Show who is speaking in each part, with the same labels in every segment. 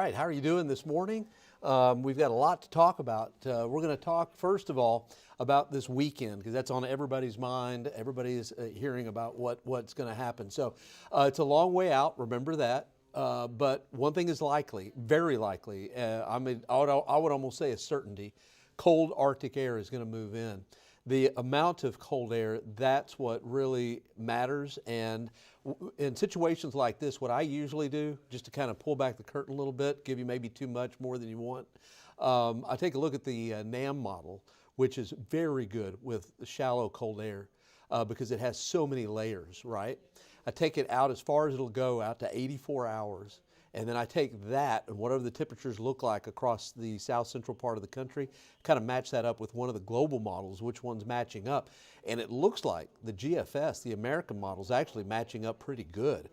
Speaker 1: right, how are you doing this morning? We've got a lot to talk about. We're going to talk, first of all, about this weekend, because that's on everybody's mind. Everybody is hearing about what's going to happen. So it's a long way out, remember that. But one thing is likely, very likely, I would almost say a certainty, cold Arctic air is going to move in. The amount of cold air, that's what really matters. And in situations like this, what I usually do, just to kind of pull back the curtain a little bit, give you maybe too much, more than you want, I take a look at the NAM model, which is very good with shallow cold air because it has so many layers, right? I take it out as far as it'll go, out to 84 hours. And then I take that and whatever the temperatures look like across the south central part of the country, kind of match that up with one of the global models, which one's matching up. And it looks like the GFS, the American model, is actually matching up pretty good,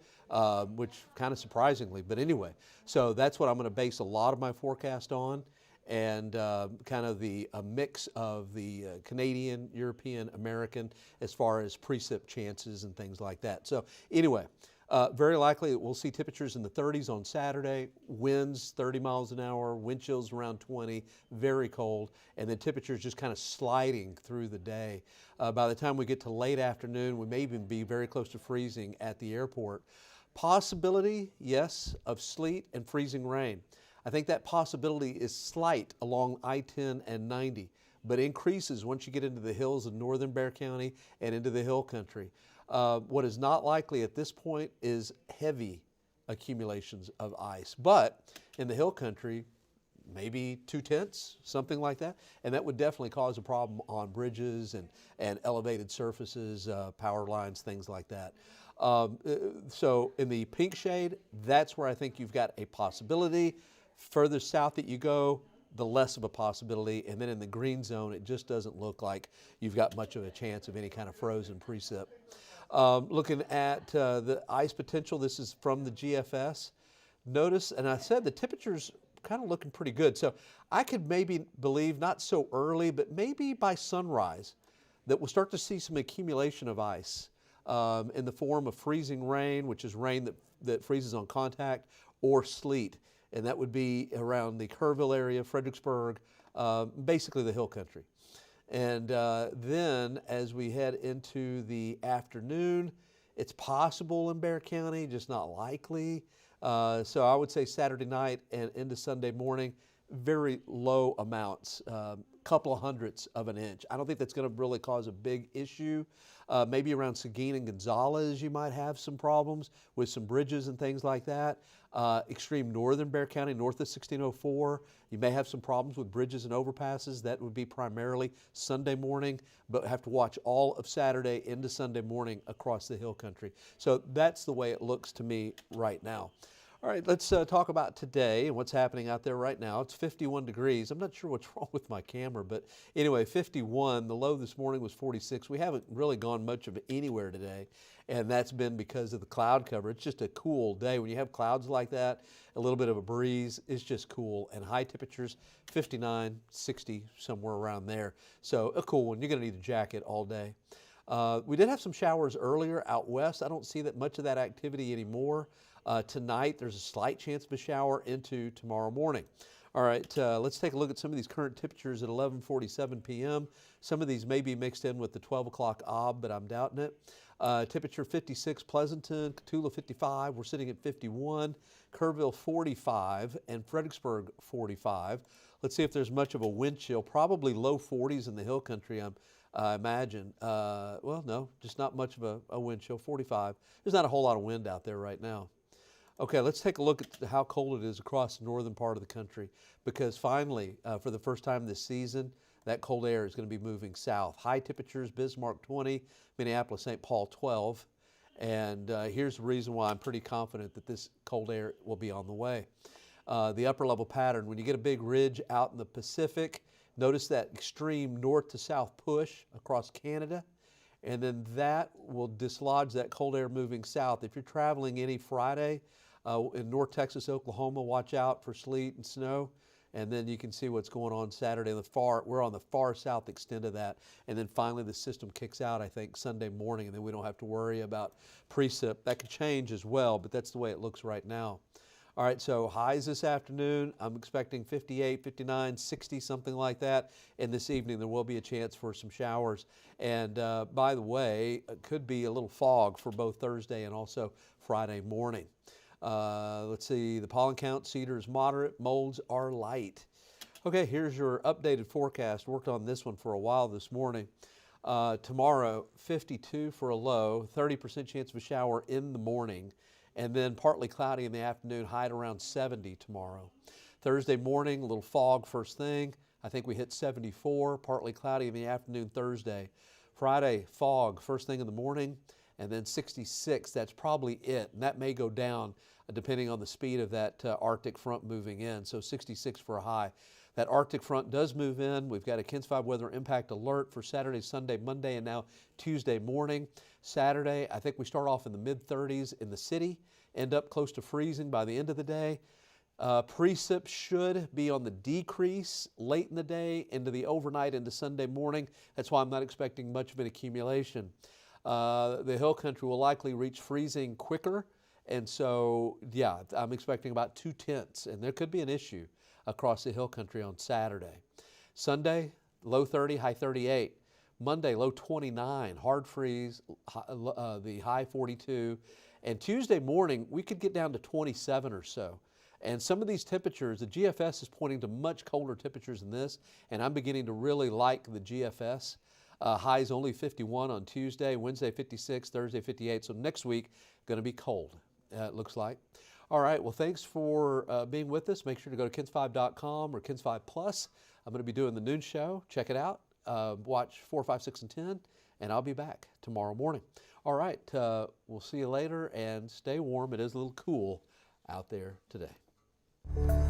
Speaker 1: which kind of surprisingly. But anyway, so that's what I'm going to base a lot of my forecast on, and kind of a mix of the Canadian, European, American as far as precip chances and things like that. So anyway, very likely we'll see temperatures in the 30s on Saturday, winds 30 miles an hour, wind chills around 20, very cold, and then temperatures just kind of sliding through the day. By the time we get to late afternoon, we may even be very close to freezing at the airport. Possibility, yes, of sleet and freezing rain. I think that possibility is slight along I-10 and 90, but increases once you get into the hills of northern Bexar County and into the hill country. What is not likely at this point is heavy accumulations of ice, but in the hill country, maybe 2/10, something like that, and that would definitely cause a problem on bridges and elevated surfaces, power lines, things like that. So in the pink shade, that's where I think you've got a possibility. Further south that you go, the less of a possibility, and then in the green zone, it just doesn't look like you've got much of a chance of any kind of frozen precip. Looking at the ice potential, this is from the GFS. Notice, and I said the temperature's kind of looking pretty good, so I could maybe believe, not so early, but maybe by sunrise, that we'll start to see some accumulation of ice in the form of freezing rain, which is rain that freezes on contact, or sleet. And that would be around the Kerrville area, Fredericksburg, basically the hill country. And then as we head into the afternoon, it's possible in Bexar County, just not likely. So I would say Saturday night and into Sunday morning, very low amounts, couple of hundredths of an inch. I don't think that's going to really cause a big issue. Maybe around Seguin and Gonzales, you might have some problems with some bridges and things like that. Extreme northern Bexar County, north of 1604, you may have some problems with bridges and overpasses. That would be primarily Sunday morning, but have to watch all of Saturday into Sunday morning across the hill country. So that's the way it looks to me right now. All right, let's talk about today and what's happening out there right now. It's 51 degrees. I'm not sure what's wrong with my camera, but anyway, 51. The low this morning was 46. We haven't really gone much of anywhere today, and that's been because of the cloud cover. It's just a cool day. When you have clouds like that, a little bit of a breeze, it's just cool. And high temperatures, 59, 60, somewhere around there. So a cool one. You're going to need a jacket all day. We did have some showers earlier out west. I don't see that much of that activity anymore. Tonight, there's a slight chance of a shower into tomorrow morning. All right, let's take a look at some of these current temperatures at 11:47 p.m. Some of these may be mixed in with the 12 o'clock ob, but I'm doubting it. Temperature 56, Pleasanton, Cotulla 55. We're sitting at 51, Kerrville 45, and Fredericksburg 45. Let's see if there's much of a wind chill. Probably low 40s in the hill country, I imagine. Well, no, just not much of a wind chill, 45. There's not a whole lot of wind out there right now. Okay, let's take a look at how cold it is across the northern part of the country, because finally, for the first time this season, that cold air is going to be moving south. High temperatures, Bismarck 20, Minneapolis, St. Paul 12. And here's the reason why I'm pretty confident that this cold air will be on the way. The upper level pattern, when you get a big ridge out in the Pacific, notice that extreme north to south push across Canada, and then that will dislodge that cold air moving south. If you're traveling any Friday in North Texas, Oklahoma, watch out for sleet and snow. And then you can see what's going on Saturday. We're on the far south extent of that. And then finally the system kicks out, I think, Sunday morning, and then we don't have to worry about precip. That could change as well, but that's the way it looks right now. All right, so highs this afternoon, I'm expecting 58, 59, 60, something like that. And this evening, there will be a chance for some showers. And by the way, it could be a little fog for both Thursday and also Friday morning. Let's see, the pollen count, cedar is moderate, molds are light. Okay, here's your updated forecast. Worked on this one for a while this morning. Tomorrow, 52 for a low, 30% chance of a shower in the morning, and then partly cloudy in the afternoon, high at around 70 tomorrow. Thursday morning, a little fog first thing. I think we hit 74, partly cloudy in the afternoon Thursday. Friday, fog first thing in the morning, and then 66. That's probably it, and that may go down depending on the speed of that Arctic front moving in, so 66 for a high. That Arctic front does move in. We've got a KENS 5 weather impact alert for Saturday, Sunday, Monday, and now Tuesday morning. Saturday, I think we start off in the mid-30s in the city, end up close to freezing by the end of the day. Precip should be on the decrease late in the day, into the overnight, into Sunday morning. That's why I'm not expecting much of an accumulation. The hill country will likely reach freezing quicker, and so, yeah, I'm expecting about 2/10, and there could be an issue across the hill country on Saturday. Sunday, low 30, high 38. Monday, low 29, hard freeze, the high 42. And Tuesday morning, we could get down to 27 or so. And some of these temperatures, the GFS is pointing to much colder temperatures than this, and I'm beginning to really like the GFS. Highs only 51 on Tuesday, Wednesday 56, Thursday 58. So next week, going to be cold, it looks like. All right, well, thanks for being with us. Make sure to go to KENS5.com or KENS 5 Plus. I'm going to be doing the noon show. Check it out. Watch 4, 5, 6, and 10, and I'll be back tomorrow morning. All right, we'll see you later, and stay warm. It is a little cool out there today.